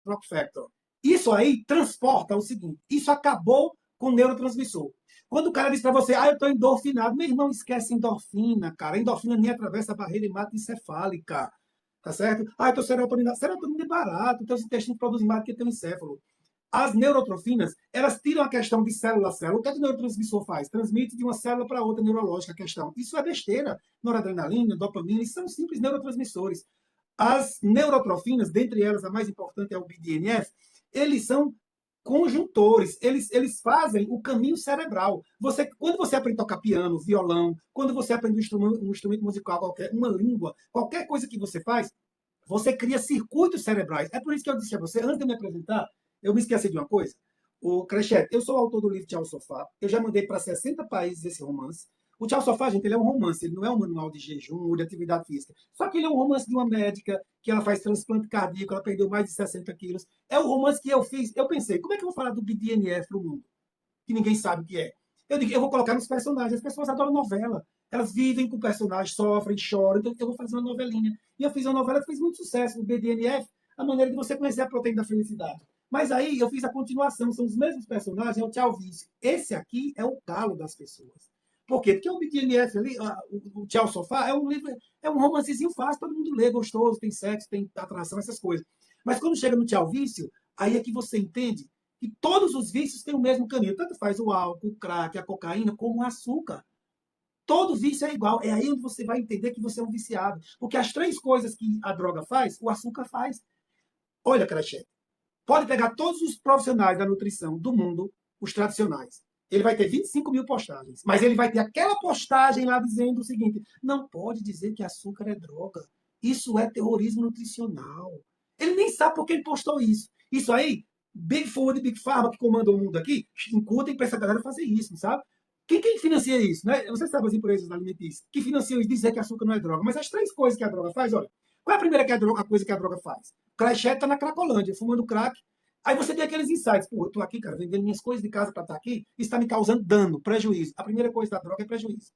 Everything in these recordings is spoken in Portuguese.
Proc Factor. Isso aí transporta o seguinte, isso acabou com o neurotransmissor. Quando o cara diz para você, eu estou endorfinado, meu irmão, esquece endorfina, cara. A endorfina nem atravessa a barreira hematoencefálica, tá certo? Eu estou serotonina. Serotonina é barato, então os intestinos produzem mais do que tem o encéfalo. As neurotrofinas, elas tiram a questão de célula a célula. O que é que o neurotransmissor faz? Transmite de uma célula para outra neurológica a questão. Isso é besteira. Noradrenalina, dopamina, isso são simples neurotransmissores. As neurotrofinas, dentre elas a mais importante é o BDNF, eles são conjuntores, eles fazem o caminho cerebral. Quando você aprende a tocar piano, violão, quando você aprende um instrumento musical qualquer, uma língua, qualquer coisa que você faz, você cria circuitos cerebrais. É por isso que eu disse a você, antes de me apresentar, eu me esqueci de uma coisa. O Crescete, eu sou o autor do livro Tchau Sofá. Eu já mandei para 60 países esse romance. O Tchau Sofá, gente, ele é um romance, ele não é um manual de jejum ou de atividade física. Só que ele é um romance de uma médica que ela faz transplante cardíaco, ela perdeu mais de 60 quilos. É o romance que eu fiz. Eu pensei, como é que eu vou falar do BDNF para o mundo? Que ninguém sabe o que é. Eu digo, eu vou colocar nos personagens. As pessoas adoram novela. Elas vivem com o personagem, sofrem, choram. Então eu vou fazer uma novelinha. E eu fiz uma novela que fez muito sucesso, o BDNF, a maneira de você conhecer a proteína da felicidade. Mas aí eu fiz a continuação, são os mesmos personagens, é o Tchau Vício. Esse aqui é o calo das pessoas. Por quê? Porque o BDNF ali, o Tchau Sofá, é um livro, é um romancezinho fácil, todo mundo lê, gostoso, tem sexo, tem atração, essas coisas. Mas quando chega no Tchau Vício, aí é que você entende que todos os vícios têm o mesmo caminho. Tanto faz o álcool, o crack, a cocaína, como o açúcar. Todo vício é igual. É aí onde você vai entender que você é um viciado. Porque as três coisas que a droga faz, o açúcar faz. Olha, Crachete, pode pegar todos os profissionais da nutrição do mundo, os tradicionais. Ele vai ter 25 mil postagens. Mas ele vai ter aquela postagem lá dizendo o seguinte: não pode dizer que açúcar é droga. Isso é terrorismo nutricional. Ele nem sabe por que ele postou isso. Isso aí, Big Food, Big Pharma, que comanda o mundo aqui, incutem para essa galera fazer isso, sabe? Quem financia isso? Né? Você sabe as empresas alimentícias que financiam isso, dizer que açúcar não é droga. Mas as três coisas que a droga faz, olha, qual é a primeira coisa que a droga faz? Crachete está na Cracolândia, fumando crack. Aí você tem aqueles insights. Pô, eu tô aqui, cara, vendendo minhas coisas de casa para estar aqui, isso está me causando dano, prejuízo. A primeira coisa da droga é prejuízo.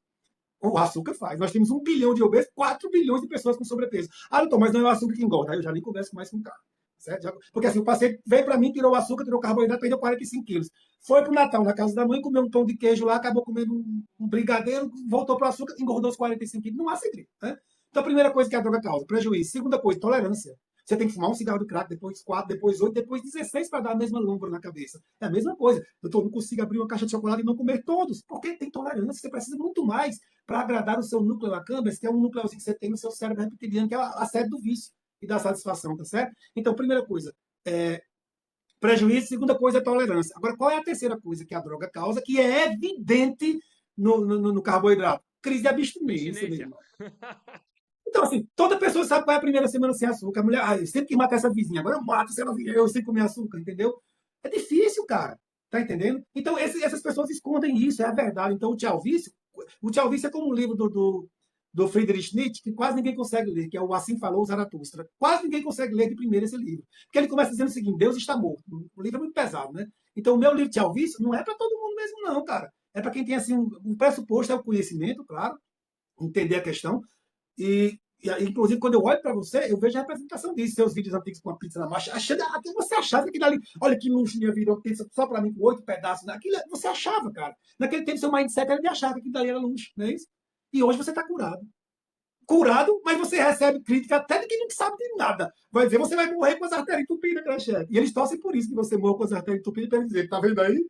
O açúcar faz. Nós temos 1 bilhão de obesos, 4 bilhões de pessoas com sobrepeso. Doutor, mas não é o açúcar que engorda. Aí eu já nem converso mais com o cara. Certo? Porque assim, o paciente veio para mim, tirou o açúcar, tirou o carboidrato, perdeu 45 quilos. Foi pro Natal, na casa da mãe, comeu um pão de queijo lá, acabou comendo um brigadeiro, voltou pro açúcar, engordou os 45 quilos. Não há segredo. Né? Então, a primeira coisa que a droga causa, prejuízo. Segunda coisa, tolerância. Você tem que fumar um cigarro de crack, depois 4, depois 8, depois 16 para dar a mesma lombra na cabeça. É a mesma coisa. Doutor, não consigo abrir uma caixa de chocolate e não comer todos. Porque tem tolerância. Você precisa muito mais para agradar o seu núcleo accumbens, que é um núcleozinho que você tem no seu cérebro reptiliano, que é a sede do vício e da satisfação, tá certo? Então, primeira coisa, prejuízo. Segunda coisa é tolerância. Agora, qual é a terceira coisa que a droga causa, que é evidente no carboidrato? Crise de abstinência, meu Abstinência. irmão. Então, assim, toda pessoa sabe qual é a primeira semana sem açúcar. A mulher, eu sempre que matar essa vizinha, agora eu mato se ela eu sem comer açúcar, entendeu? É difícil, cara. Tá entendendo? Então, essas pessoas escondem isso, é a verdade. Então, o Tchau Vício é como um livro do Friedrich Nietzsche, que quase ninguém consegue ler, que é o Assim Falou Zaratustra. Quase ninguém consegue ler de primeiro esse livro. Porque ele começa dizendo o seguinte: Deus está morto. O livro é muito pesado, né? Então, o meu livro Tchau Vício não é para todo mundo mesmo, não, cara. É para quem tem, assim, um pressuposto, é o conhecimento, claro, entender a questão, inclusive, quando eu olho para você, eu vejo a representação disso, seus vídeos antigos com a pizza na marcha, achando, até você achava que aquilo ali, olha que luxo minha vida, pizza só para mim com 8 pedaços, aquilo, você achava, cara. Naquele tempo, seu mindset era de achar que aquilo ali era luxo, não é isso? E hoje você está curado. Curado, mas você recebe crítica até de quem não sabe de nada. Vai dizer, você vai morrer com as artérias entupidas, né, chefe? E eles torcem por isso que você morra com as artérias entupidas, para dizer, tá vendo aí?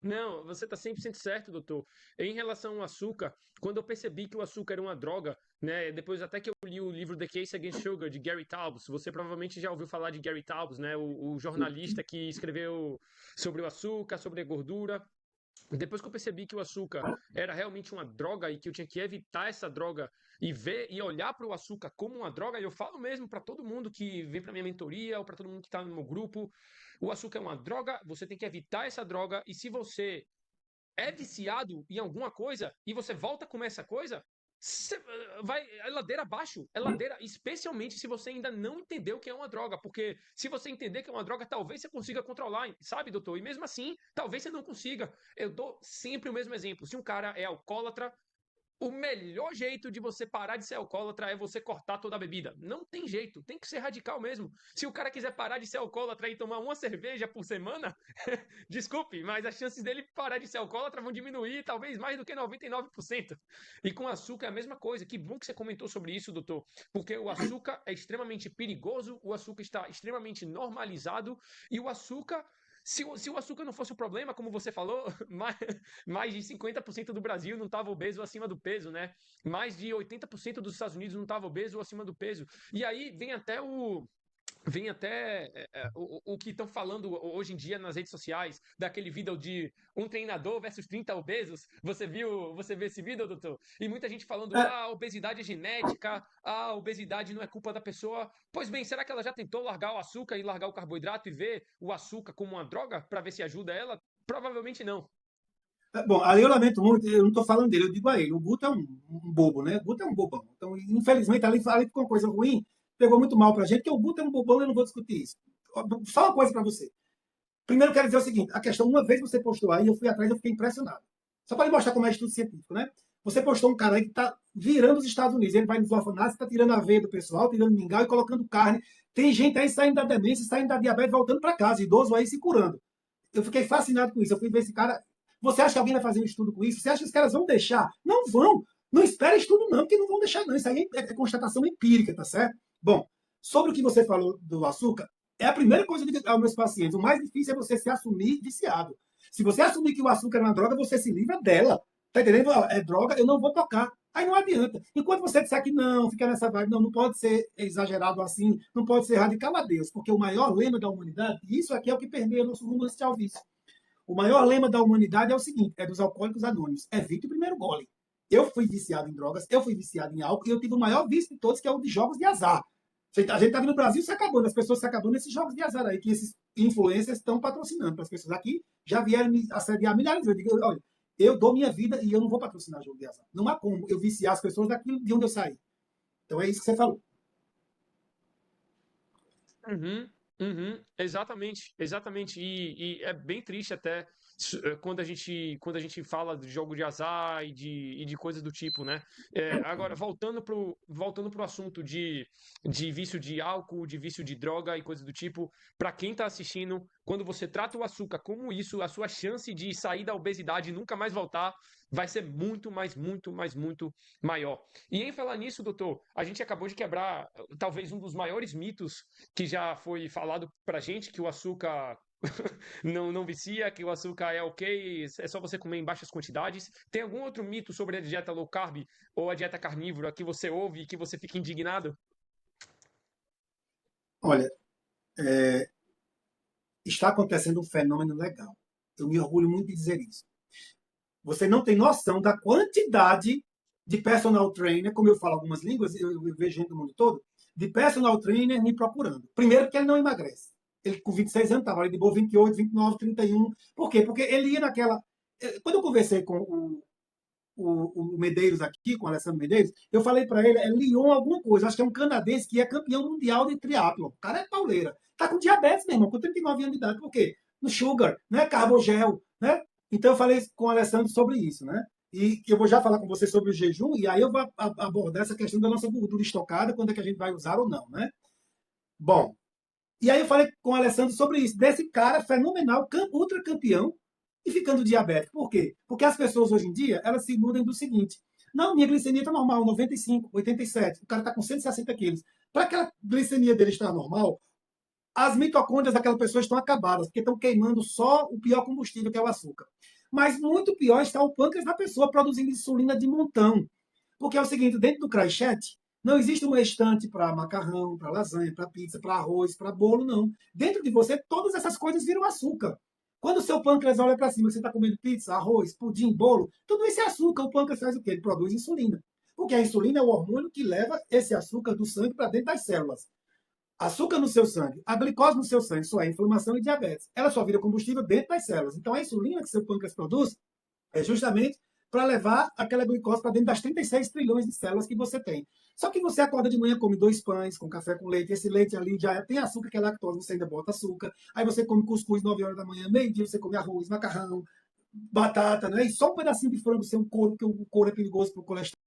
Não, você está 100% certo, doutor. Em relação ao açúcar, quando eu percebi que o açúcar era uma droga, né, depois até que eu li o livro The Case Against Sugar, de Gary Taubes, você provavelmente já ouviu falar de Gary Taubes, né, o jornalista que escreveu sobre o açúcar, sobre a gordura. Depois que eu percebi que o açúcar era realmente uma droga e que eu tinha que evitar essa droga e ver e olhar para o açúcar como uma droga, eu falo mesmo para todo mundo que vem para minha mentoria ou para todo mundo que está no meu grupo, o açúcar é uma droga, você tem que evitar essa droga e se você é viciado em alguma coisa e você volta a comer essa coisa, você vai é ladeira abaixo, é ladeira, especialmente se você ainda não entendeu que é uma droga, porque se você entender que é uma droga, talvez você consiga controlar, sabe, doutor? E mesmo assim, talvez você não consiga. Eu dou sempre o mesmo exemplo. Se um cara é alcoólatra, o melhor jeito de você parar de ser alcoólatra é você cortar toda a bebida. Não tem jeito, tem que ser radical mesmo. Se o cara quiser parar de ser alcoólatra e tomar uma cerveja por semana, desculpe, mas as chances dele parar de ser alcoólatra vão diminuir talvez mais do que 99%. E com açúcar é a mesma coisa. Que bom que você comentou sobre isso, doutor, porque o açúcar é extremamente perigoso, o açúcar está extremamente normalizado e o açúcar se o açúcar não fosse o problema, como você falou, mais de 50% do Brasil não estava obeso ou acima do peso, né? Mais de 80% dos Estados Unidos não estava obeso ou acima do peso. E aí vem até o que estão falando hoje em dia nas redes sociais, daquele vídeo de um treinador versus 30 obesos. Você viu esse vídeo, doutor? E muita gente falando, É, a obesidade é genética, a obesidade não é culpa da pessoa. Pois bem, será que ela já tentou largar o açúcar e largar o carboidrato e ver o açúcar como uma droga para ver se ajuda ela? Provavelmente não. bom, aí eu lamento muito, eu não estou falando dele, eu digo a ele, o Guto é um bobo, né? O Guto é um bobão. Então, infelizmente, ali ficou uma coisa ruim, pegou muito mal pra gente, porque o Guto é um bobão, eu não vou discutir isso. Só uma coisa para você. Primeiro, eu quero dizer o seguinte: a questão, uma vez você postou aí, eu fui atrás, eu fiquei impressionado. Só para lhe mostrar como é estudo científico, né? Você postou um cara aí que está virando os Estados Unidos. Ele vai nos orfanatos, está tirando a veia do pessoal, tirando mingau e colocando carne. Tem gente aí saindo da demência, saindo da diabetes, voltando para casa, idoso aí se curando. Eu fiquei fascinado com isso. Eu fui ver esse cara. Você acha que alguém vai fazer um estudo com isso? Você acha que os caras vão deixar? Não vão. Não espera estudo, não, porque não vão deixar, não. Isso aí é constatação empírica, tá certo? Bom, sobre o que você falou do açúcar, é a primeira coisa que eu digo aos meus pacientes. O mais difícil é você se assumir viciado. Se você assumir que o açúcar é uma droga, você se livra dela. Tá entendendo? É droga, eu não vou tocar. Aí não adianta. Enquanto você disser que não, fica nessa vibe, não, não pode ser exagerado assim, não pode ser radical a Deus, porque o maior lema da humanidade, e isso aqui é o que permeia nosso rumo antes de vício. O maior lema da humanidade é o seguinte: é dos alcoólicos anônimos. Evite o primeiro gole. Eu fui viciado em drogas, eu fui viciado em álcool, e eu tive o maior vício de todos, que é o de jogos de azar. A gente tá vendo no Brasil se acabando, as pessoas se acabando nesses jogos de azar aí, que esses influencers estão patrocinando para as pessoas aqui. Já vieram me assediar milhares de vezes. Eu digo, olha, eu dou minha vida e eu não vou patrocinar jogo de azar. Não há como eu viciar as pessoas daquilo de onde eu saí. Então é isso que você falou. Uhum, uhum, exatamente, exatamente. E é bem triste até quando a gente fala de jogo de azar e de coisas do tipo, né? Agora, voltando pro assunto de vício de álcool, de vício de droga e coisas do tipo, para quem tá assistindo, quando você trata o açúcar como isso, a sua chance de sair da obesidade e nunca mais voltar vai ser muito, muito maior. E em falar nisso, doutor, a gente acabou de quebrar talvez um dos maiores mitos que já foi falado pra gente, que o açúcar não vicia, que o açúcar é ok, é só você comer em baixas quantidades. Tem algum outro mito sobre a dieta low carb ou a dieta carnívora que você ouve e que você fica indignado? Olha, está acontecendo um fenômeno legal. Eu me orgulho muito de dizer isso. Você não tem noção da quantidade de personal trainer, como eu falo algumas línguas, eu vejo gente do mundo todo, de personal trainer me procurando. Primeiro, porque ele não emagrece. Ele com 26 anos estava ali de boa, 28, 29, 31. Por quê? Porque ele ia naquela. Quando eu conversei com o Medeiros aqui, com o Alessandro Medeiros, eu falei para ele, é Lyon alguma coisa, acho que é um canadense que é campeão mundial de triatlo. O cara é pauleira. Tá com diabetes, meu irmão, com 39 anos de idade. Por quê? No sugar, né? Carbogel, né? Então eu falei com o Alessandro sobre isso, né? E eu vou já falar com você sobre o jejum, e aí eu vou abordar essa questão da nossa gordura estocada, quando é que a gente vai usar ou não, né? Bom, e aí eu falei com o Alessandro sobre isso, desse cara fenomenal, ultra campeão, e ficando diabético. Por quê? Porque as pessoas hoje em dia, elas se iludem do seguinte: não, minha glicemia está normal, 95, 87, o cara está com 160 quilos. Para aquela glicemia dele estar normal, as mitocôndrias daquela pessoa estão acabadas, porque estão queimando só o pior combustível, que é o açúcar. Mas muito pior está o pâncreas da pessoa produzindo insulina de montão. Porque é o seguinte, dentro do crachete, não existe uma estante para macarrão, para lasanha, para pizza, para arroz, para bolo, não. Dentro de você, todas essas coisas viram açúcar. Quando o seu pâncreas olha para cima, você está comendo pizza, arroz, pudim, bolo, tudo isso é açúcar. O pâncreas faz o quê? Ele produz insulina. Porque a insulina é o hormônio que leva esse açúcar do sangue para dentro das células. Açúcar no seu sangue, a glicose no seu sangue, só é inflamação e diabetes. Ela só vira combustível dentro das células. Então a insulina que seu pâncreas produz é justamente para levar aquela glicose para dentro das 36 trilhões de células que você tem. Só que você acorda de manhã, come 2 pães com café com leite, esse leite ali já tem açúcar, que é lactose, você ainda bota açúcar. Aí você come cuscuz 9 horas da manhã, meio-dia você come arroz, macarrão, batata, né? E só um pedacinho de frango ser um couro, porque o couro é perigoso pro colesterol.